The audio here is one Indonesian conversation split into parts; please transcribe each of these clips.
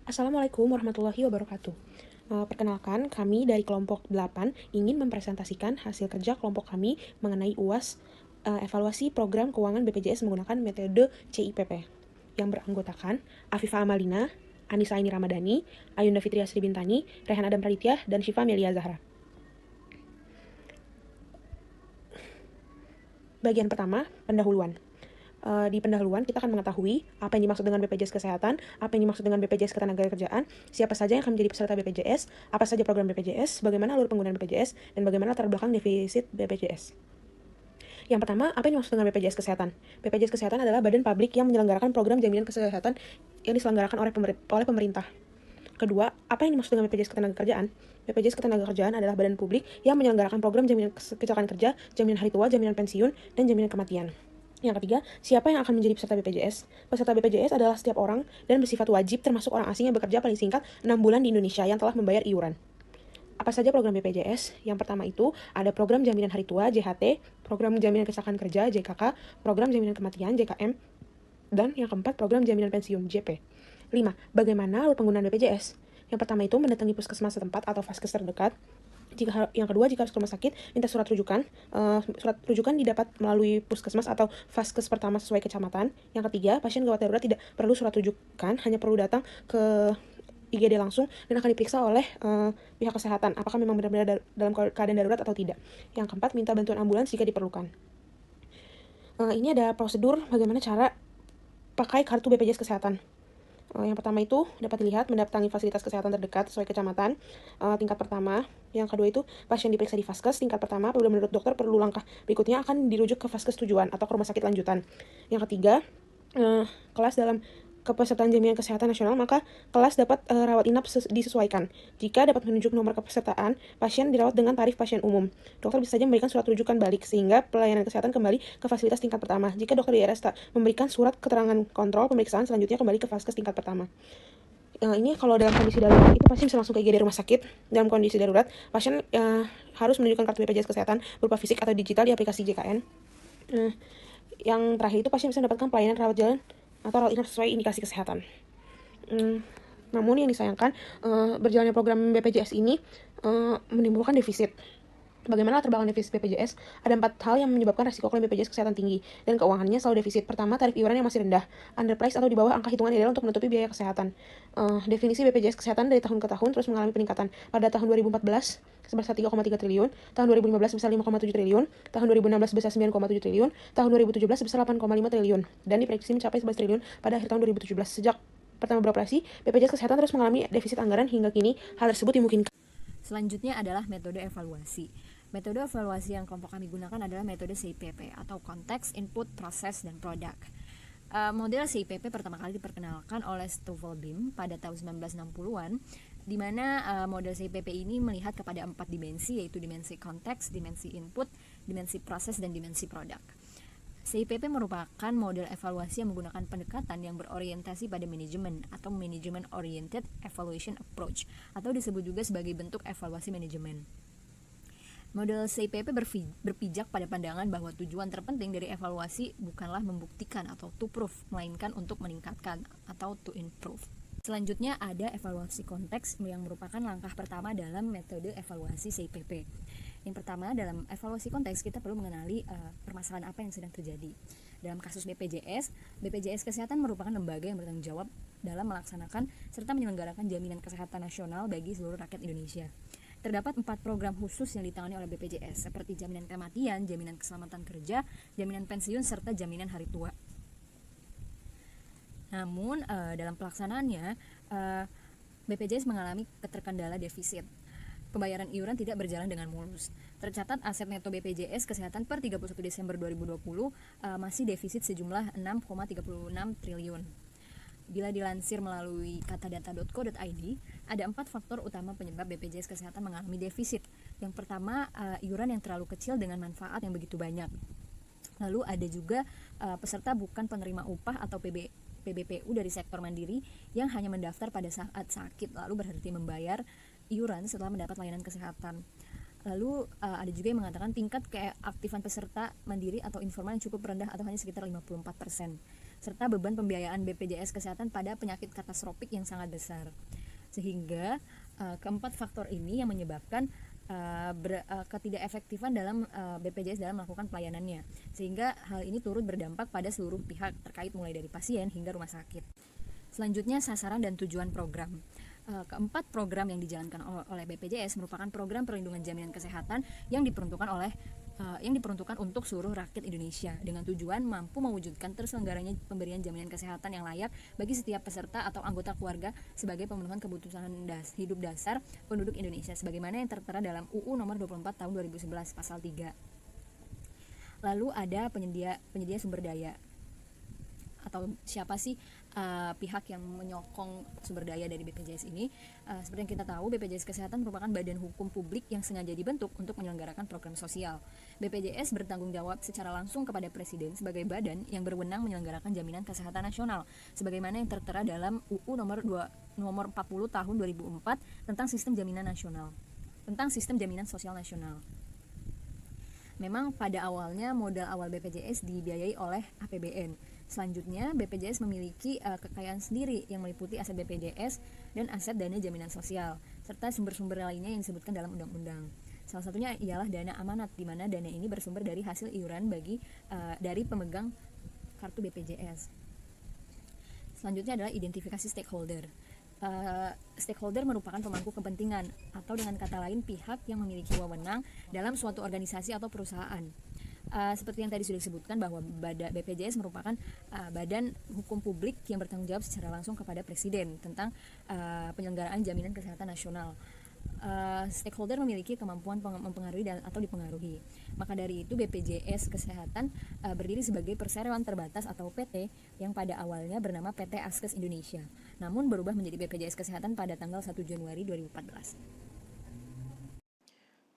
Assalamualaikum warahmatullahi wabarakatuh. Perkenalkan, kami dari kelompok 8 ingin mempresentasikan hasil kerja kelompok kami mengenai UAS evaluasi program keuangan BPJS menggunakan metode CIPP yang beranggotakan Afifah Amalina, Anissa Aini Ramadhani, Ayunda Fitria Sri Bintani, Rehan Adam Praditya, dan Syifa Melia Zahra. Bagian pertama, pendahuluan. Di pendahuluan kita akan mengetahui apa yang dimaksud dengan BPJS Kesehatan, apa yang dimaksud dengan BPJS Ketenagakerjaan, siapa saja yang akan menjadi peserta BPJS, apa saja program BPJS, bagaimana alur penggunaan BPJS, dan bagaimana latar belakang defisit BPJS. Yang pertama, apa yang dimaksud dengan BPJS Kesehatan? BPJS Kesehatan adalah badan publik yang menyelenggarakan program jaminan kesehatan yang diselenggarakan oleh pemerintah. Kedua, apa yang dimaksud dengan BPJS Ketenagakerjaan? BPJS Ketenagakerjaan adalah badan publik yang menyelenggarakan program jaminan kecelakaan kerja, jaminan hari tua, jaminan pensiun, dan jaminan kematian. Yang ketiga, siapa yang akan menjadi peserta BPJS? Peserta BPJS adalah setiap orang dan bersifat wajib termasuk orang asing yang bekerja paling singkat 6 bulan di Indonesia yang telah membayar iuran. Apa saja program BPJS? Yang pertama itu ada program jaminan hari tua JHT, program jaminan kecelakaan kerja JKK, program jaminan kematian JKM, dan yang keempat program jaminan pensiun JP. 5. Bagaimana alur penggunaan BPJS? Yang pertama itu mendatangi puskesmas setempat atau vaskes terdekat. Yang kedua, jika harus ke rumah sakit, minta surat rujukan. Surat rujukan didapat melalui puskesmas atau vaskes pertama sesuai kecamatan. Yang ketiga, pasien gawat darurat tidak perlu surat rujukan, hanya perlu datang ke IGD langsung dan akan diperiksa oleh pihak kesehatan apakah memang benar-benar dalam keadaan darurat atau tidak. Yang keempat, minta bantuan ambulans jika diperlukan. Ini ada prosedur bagaimana cara pakai kartu BPJS Kesehatan. Yang pertama itu dapat dilihat mendatangi fasilitas kesehatan terdekat sesuai kecamatan, tingkat pertama. Yang kedua itu pasien diperiksa di vaskes tingkat pertama. Apabila menurut dokter perlu langkah berikutnya akan dirujuk ke vaskes tujuan atau ke rumah sakit lanjutan. Yang ketiga, kelas dalam kepesertaan jaminan kesehatan nasional, maka kelas dapat rawat inap disesuaikan. Jika dapat menunjuk nomor kepesertaan, pasien dirawat dengan tarif pasien umum. Dokter bisa saja memberikan surat rujukan balik sehingga pelayanan kesehatan kembali ke fasilitas tingkat pertama. Jika dokter di RS tak memberikan surat keterangan kontrol pemeriksaan, selanjutnya kembali ke vaskes tingkat pertama. Ini kalau dalam kondisi darurat itu pasien bisa langsung ke IGD rumah sakit. Dalam kondisi darurat, pasien harus menunjukkan kartu BPJS Kesehatan berupa fisik atau digital di aplikasi JKN. Yang terakhir itu pasien bisa mendapatkan pelayanan rawat jalan atau rawat inap sesuai indikasi kesehatan. Namun yang disayangkan, berjalannya program BPJS ini menimbulkan defisit. Bagaimana latar belakang defisit BPJS? Ada 4 hal yang menyebabkan resiko klaim BPJS Kesehatan tinggi dan keuangannya selalu defisit. Pertama, tarif iuran yang masih rendah, underprice atau di bawah angka hitungan ideal untuk menutupi biaya kesehatan. Definisi BPJS Kesehatan dari tahun ke tahun terus mengalami peningkatan. Pada tahun 2014 sebesar 3,3 triliun, tahun 2015 sebesar 5,7 triliun, tahun 2016 sebesar 9,7 triliun, tahun 2017 sebesar 8,5 triliun, dan diprediksi mencapai 11 triliun pada akhir tahun 2017. Sejak pertama beroperasi, BPJS Kesehatan terus mengalami defisit anggaran hingga kini. Hal tersebut dimungkinkan. Selanjutnya adalah metode evaluasi. Metode evaluasi yang kelompok kami gunakan adalah metode CIPP atau Context, Input, Process, dan Product. Model CIPP pertama kali diperkenalkan oleh Stoffel Beam pada tahun 1960-an, di mana model CIPP ini melihat kepada 4 dimensi, yaitu dimensi konteks, dimensi input, dimensi proses, dan dimensi produk. CIPP merupakan model evaluasi yang menggunakan pendekatan yang berorientasi pada manajemen atau Management Oriented Evaluation Approach, atau disebut juga sebagai bentuk evaluasi manajemen. Model CIPP berpijak pada pandangan bahwa tujuan terpenting dari evaluasi bukanlah membuktikan atau to prove, melainkan untuk meningkatkan atau to improve. Selanjutnya ada evaluasi konteks yang merupakan langkah pertama dalam metode evaluasi CIPP. Yang pertama, dalam evaluasi konteks kita perlu mengenali permasalahan apa yang sedang terjadi. Dalam kasus BPJS Kesehatan merupakan lembaga yang bertanggung jawab dalam melaksanakan serta menyelenggarakan jaminan kesehatan nasional bagi seluruh rakyat Indonesia. Terdapat 4 program khusus yang ditangani oleh BPJS, seperti jaminan kematian, jaminan keselamatan kerja, jaminan pensiun, serta jaminan hari tua. Namun, dalam pelaksanaannya, BPJS mengalami keterkendala defisit. Pembayaran iuran tidak berjalan dengan mulus. Tercatat aset neto BPJS Kesehatan per 31 Desember 2020 masih defisit sejumlah 6,36 triliun. Bila dilansir melalui katadata.co.id, ada 4 faktor utama penyebab BPJS Kesehatan mengalami defisit. Yang pertama, iuran yang terlalu kecil dengan manfaat yang begitu banyak. Lalu ada juga peserta bukan penerima upah atau PBPU dari sektor mandiri yang hanya mendaftar pada saat sakit lalu berhenti membayar iuran setelah mendapat layanan kesehatan. Lalu ada juga yang mengatakan tingkat keaktifan peserta mandiri atau informal yang cukup rendah atau hanya sekitar 54%. serta beban pembiayaan BPJS Kesehatan pada penyakit katastrofik yang sangat besar. Sehingga keempat faktor ini yang menyebabkan ketidakefektifan dalam BPJS dalam melakukan pelayanannya, sehingga hal ini turut berdampak pada seluruh pihak terkait mulai dari pasien hingga rumah sakit. Selanjutnya, sasaran dan tujuan program. Keempat program yang dijalankan oleh BPJS merupakan program perlindungan jaminan kesehatan yang diperuntukkan untuk seluruh rakyat Indonesia dengan tujuan mampu mewujudkan terselenggaranya pemberian jaminan kesehatan yang layak bagi setiap peserta atau anggota keluarga sebagai pemenuhan kebutuhan hidup dasar penduduk Indonesia sebagaimana yang tertera dalam UU nomor 24 tahun 2011 pasal 3. Lalu ada penyedia sumber daya, atau siapa sih pihak yang menyokong sumber daya dari BPJS ini. Seperti yang kita tahu, BPJS Kesehatan merupakan badan hukum publik yang sengaja dibentuk untuk menyelenggarakan program sosial. BPJS bertanggung jawab secara langsung kepada Presiden sebagai badan yang berwenang menyelenggarakan jaminan kesehatan nasional sebagaimana yang tertera dalam UU nomor 40 tahun 2004 tentang sistem jaminan sosial nasional. Memang pada awalnya modal awal BPJS dibiayai oleh APBN. Selanjutnya, BPJS memiliki kekayaan sendiri yang meliputi aset BPJS dan aset dana jaminan sosial, serta sumber-sumber lainnya yang disebutkan dalam undang-undang. Salah satunya ialah dana amanat, di mana dana ini bersumber dari hasil iuran dari pemegang kartu BPJS. Selanjutnya adalah identifikasi stakeholder. Stakeholder merupakan pemangku kepentingan atau dengan kata lain pihak yang memiliki wewenang dalam suatu organisasi atau perusahaan. Seperti yang tadi sudah disebutkan bahwa BPJS merupakan badan hukum publik yang bertanggung jawab secara langsung kepada Presiden tentang penyelenggaraan jaminan kesehatan nasional. Stakeholder memiliki kemampuan mempengaruhi atau dipengaruhi. Maka dari itu BPJS Kesehatan berdiri sebagai perseroan terbatas atau PT yang pada awalnya bernama PT Askes Indonesia, namun berubah menjadi BPJS Kesehatan pada tanggal 1 Januari 2014.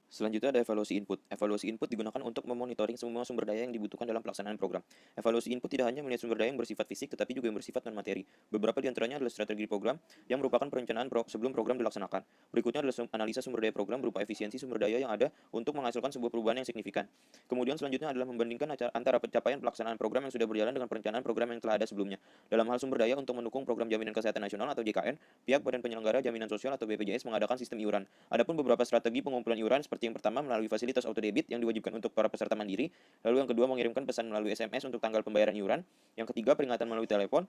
Selanjutnya ada evaluasi input. Evaluasi input digunakan untuk memonitoring semua sumber daya yang dibutuhkan dalam pelaksanaan program. Evaluasi input tidak hanya melihat sumber daya yang bersifat fisik, tetapi juga yang bersifat non-materi. Beberapa di antaranya adalah strategi program yang merupakan perencanaan sebelum program dilaksanakan. Berikutnya adalah analisa sumber daya program berupa efisiensi sumber daya yang ada untuk menghasilkan sebuah perubahan yang signifikan. Kemudian selanjutnya adalah membandingkan antara pencapaian pelaksanaan program yang sudah berjalan dengan perencanaan program yang telah ada sebelumnya. Dalam hal sumber daya untuk mendukung program jaminan kesehatan nasional atau JKN, pihak Badan Penyelenggara Jaminan Sosial atau BPJS mengadakan sistem iuran. Adapun beberapa strategi pengumpulan iuran seperti yang pertama melalui fasilitas auto debit yang diwajibkan untuk para peserta mandiri, lalu yang kedua mengirimkan pesan melalui SMS untuk tanggal pembayaran iuran, yang ketiga peringatan melalui telepon,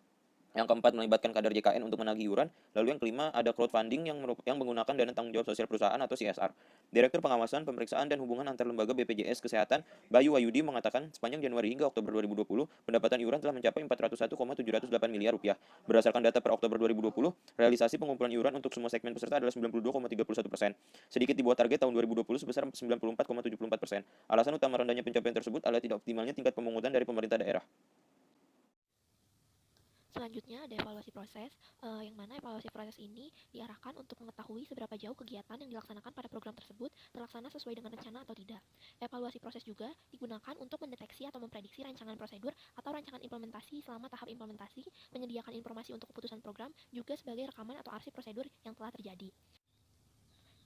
yang keempat melibatkan kader JKN untuk menagih iuran, lalu yang kelima ada crowdfunding yang menggunakan dana tanggung jawab sosial perusahaan atau CSR. Direktur Pengawasan, Pemeriksaan dan Hubungan Antar Lembaga BPJS Kesehatan, Bayu Wayudi mengatakan sepanjang Januari hingga Oktober 2020, pendapatan iuran telah mencapai 401,708 miliar rupiah. Berdasarkan data per Oktober 2020, realisasi pengumpulan iuran untuk semua segmen peserta adalah 92,31%. Sedikit di bawah target tahun 2020 sebesar 94,74%. Alasan utama rendahnya pencapaian tersebut adalah tidak optimalnya tingkat pemungutan dari pemerintah daerah. Selanjutnya ada evaluasi proses, yang mana evaluasi proses ini diarahkan untuk mengetahui seberapa jauh kegiatan yang dilaksanakan pada program tersebut terlaksana sesuai dengan rencana atau tidak. Evaluasi proses juga digunakan untuk mendeteksi atau memprediksi rancangan prosedur atau rancangan implementasi selama tahap implementasi, menyediakan informasi untuk keputusan program, juga sebagai rekaman atau arsip prosedur yang telah terjadi.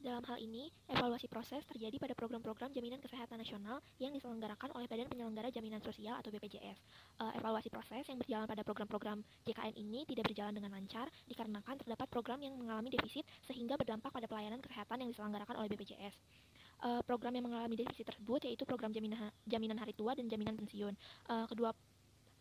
Dalam hal ini, evaluasi proses terjadi pada program-program jaminan kesehatan nasional yang diselenggarakan oleh Badan Penyelenggara Jaminan Sosial atau BPJS. Evaluasi proses yang berjalan pada program-program JKN ini tidak berjalan dengan lancar dikarenakan terdapat program yang mengalami defisit sehingga berdampak pada pelayanan kesehatan yang diselenggarakan oleh BPJS. Program yang mengalami defisit tersebut yaitu program jaminan hari tua dan jaminan pensiun.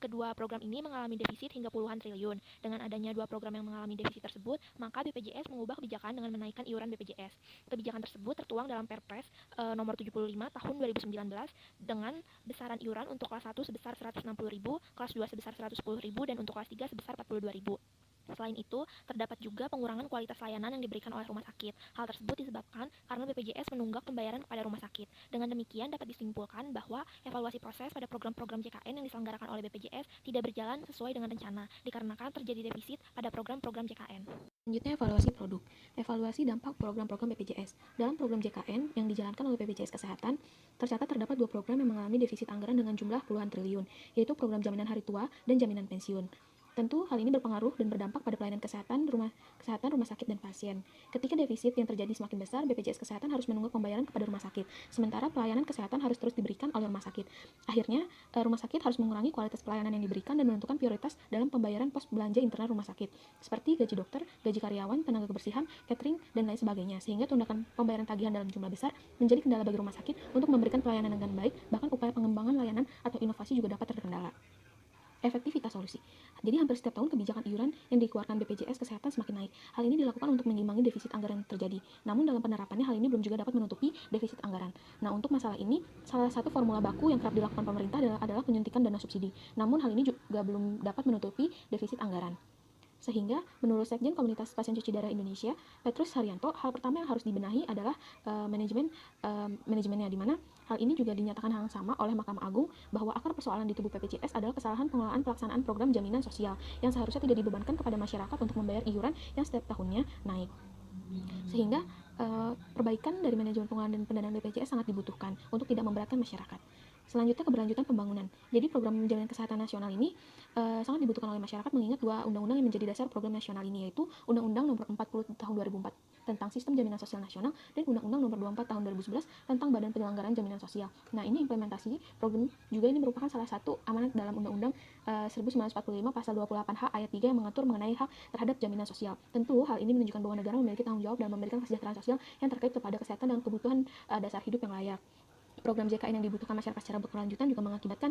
Kedua program ini mengalami defisit hingga puluhan triliun. Dengan adanya dua program yang mengalami defisit tersebut, maka BPJS mengubah kebijakan dengan menaikkan iuran BPJS. Kebijakan tersebut tertuang dalam Perpres nomor 75 tahun 2019 dengan besaran iuran untuk kelas 1 sebesar 160.000, kelas 2 sebesar 110.000 dan untuk kelas 3 sebesar 42.000. Selain itu, terdapat juga pengurangan kualitas layanan yang diberikan oleh rumah sakit. Hal tersebut disebabkan karena BPJS menunggak pembayaran kepada rumah sakit. Dengan demikian, dapat disimpulkan bahwa evaluasi proses pada program-program JKN yang diselenggarakan oleh BPJS tidak berjalan sesuai dengan rencana, dikarenakan terjadi defisit pada program-program JKN. Selanjutnya evaluasi produk. Evaluasi dampak program-program BPJS. Dalam program JKN yang dijalankan oleh BPJS Kesehatan, tercatat terdapat dua program yang mengalami defisit anggaran dengan jumlah puluhan triliun, yaitu program jaminan hari tua dan jaminan pensiun. Tentu hal ini berpengaruh dan berdampak pada pelayanan kesehatan, rumah sakit, dan pasien. Ketika defisit yang terjadi semakin besar, BPJS Kesehatan harus menunggak pembayaran kepada rumah sakit, sementara pelayanan kesehatan harus terus diberikan oleh rumah sakit. Akhirnya, rumah sakit harus mengurangi kualitas pelayanan yang diberikan dan menentukan prioritas dalam pembayaran pos belanja internal rumah sakit, seperti gaji dokter, gaji karyawan, tenaga kebersihan, catering, dan lain sebagainya, sehingga tunggakan pembayaran tagihan dalam jumlah besar menjadi kendala bagi rumah sakit untuk memberikan pelayanan dengan baik, bahkan upaya pengembangan layanan atau inovasi juga dapat terkendala. Efektivitas solusi. Jadi hampir setiap tahun kebijakan iuran yang dikeluarkan BPJS Kesehatan semakin naik. Hal ini dilakukan untuk mengimbangi defisit anggaran yang terjadi. Namun dalam penerapannya hal ini belum juga dapat menutupi defisit anggaran. Nah, untuk masalah ini, salah satu formula baku yang kerap dilakukan pemerintah adalah penyuntikan dana subsidi. Namun hal ini juga belum dapat menutupi defisit anggaran. Sehingga menurut Sekjen Komunitas Pasien Cuci Darah Indonesia, Petrus Haryanto, hal pertama yang harus dibenahi adalah manajemennya, di mana hal ini juga dinyatakan hal yang sama oleh Mahkamah Agung bahwa akar persoalan di tubuh BPJS adalah kesalahan pengelolaan pelaksanaan program jaminan sosial yang seharusnya tidak dibebankan kepada masyarakat untuk membayar iuran yang setiap tahunnya naik. Sehingga perbaikan dari manajemen pengelolaan dan pendanaan BPJS sangat dibutuhkan untuk tidak memberatkan masyarakat. Selanjutnya, keberlanjutan pembangunan. Jadi program jaminan kesehatan nasional ini sangat dibutuhkan oleh masyarakat mengingat dua undang-undang yang menjadi dasar program nasional ini, yaitu Undang-Undang Nomor 40 Tahun 2004 tentang Sistem Jaminan Sosial Nasional dan Undang-Undang Nomor 24 Tahun 2011 tentang Badan Penyelenggaraan Jaminan Sosial. Nah, ini implementasi program juga ini merupakan salah satu amanat dalam Undang-Undang 1945 Pasal 28H Ayat 3 yang mengatur mengenai hak terhadap jaminan sosial. Tentu hal ini menunjukkan bahwa negara memiliki tanggung jawab dalam memberikan kesejahteraan sosial yang terkait kepada kesehatan dan kebutuhan dasar hidup yang layak. Program JKN yang dibutuhkan masyarakat secara berkelanjutan juga mengakibatkan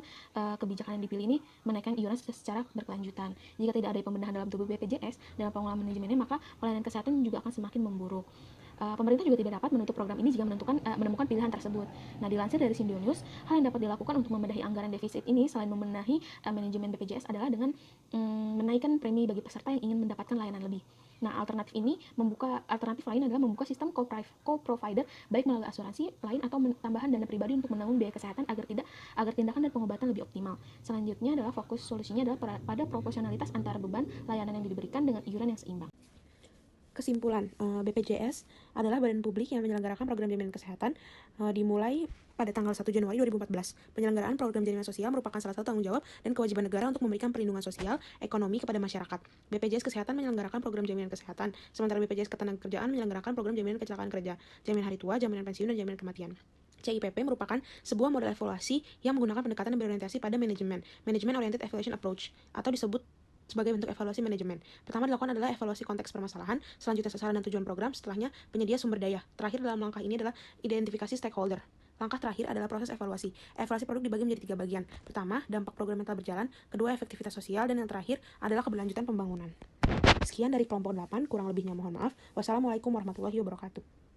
kebijakan yang dipilih ini menaikkan iuran secara berkelanjutan. Jika tidak ada pembenahan dalam tubuh BPJS dalam pengelolaan manajemennya, maka pelayanan kesehatan juga akan semakin memburuk. Pemerintah juga tidak dapat menutup program ini jika menemukan pilihan tersebut. Nah, dilansir dari Sindo News, hal yang dapat dilakukan untuk membenahi anggaran defisit ini selain membenahi manajemen BPJS adalah dengan menaikkan premi bagi peserta yang ingin mendapatkan layanan lebih. Nah, alternatif lain adalah membuka sistem co-provider baik melalui asuransi lain atau tambahan dana pribadi untuk menanggung biaya kesehatan agar tindakan dan pengobatan lebih optimal. Selanjutnya adalah fokus solusinya adalah pada proporsionalitas antara beban layanan yang diberikan dengan iuran yang seimbang. Kesimpulan, BPJS adalah badan publik yang menyelenggarakan program jaminan kesehatan dimulai pada tanggal 1 Januari 2014. Penyelenggaraan program jaminan sosial merupakan salah satu tanggung jawab dan kewajiban negara untuk memberikan perlindungan sosial, ekonomi kepada masyarakat. BPJS Kesehatan menyelenggarakan program jaminan kesehatan, sementara BPJS Ketenagakerjaan menyelenggarakan program jaminan kecelakaan kerja, jaminan hari tua, jaminan pensiun, dan jaminan kematian. CIPP merupakan sebuah model evaluasi yang menggunakan pendekatan yang berorientasi pada Management Oriented Evaluation Approach, atau disebut sebagai bentuk evaluasi manajemen. Pertama dilakukan adalah evaluasi konteks permasalahan, selanjutnya sasaran dan tujuan program, setelahnya penyedia sumber daya. Terakhir dalam langkah ini adalah identifikasi stakeholder. Langkah terakhir adalah proses evaluasi. Evaluasi produk dibagi menjadi 3 bagian. Pertama, dampak program yang telah berjalan. Kedua, efektivitas sosial. Dan yang terakhir adalah keberlanjutan pembangunan. Sekian dari kelompok 8, kurang lebihnya mohon maaf. Wassalamualaikum warahmatullahi wabarakatuh.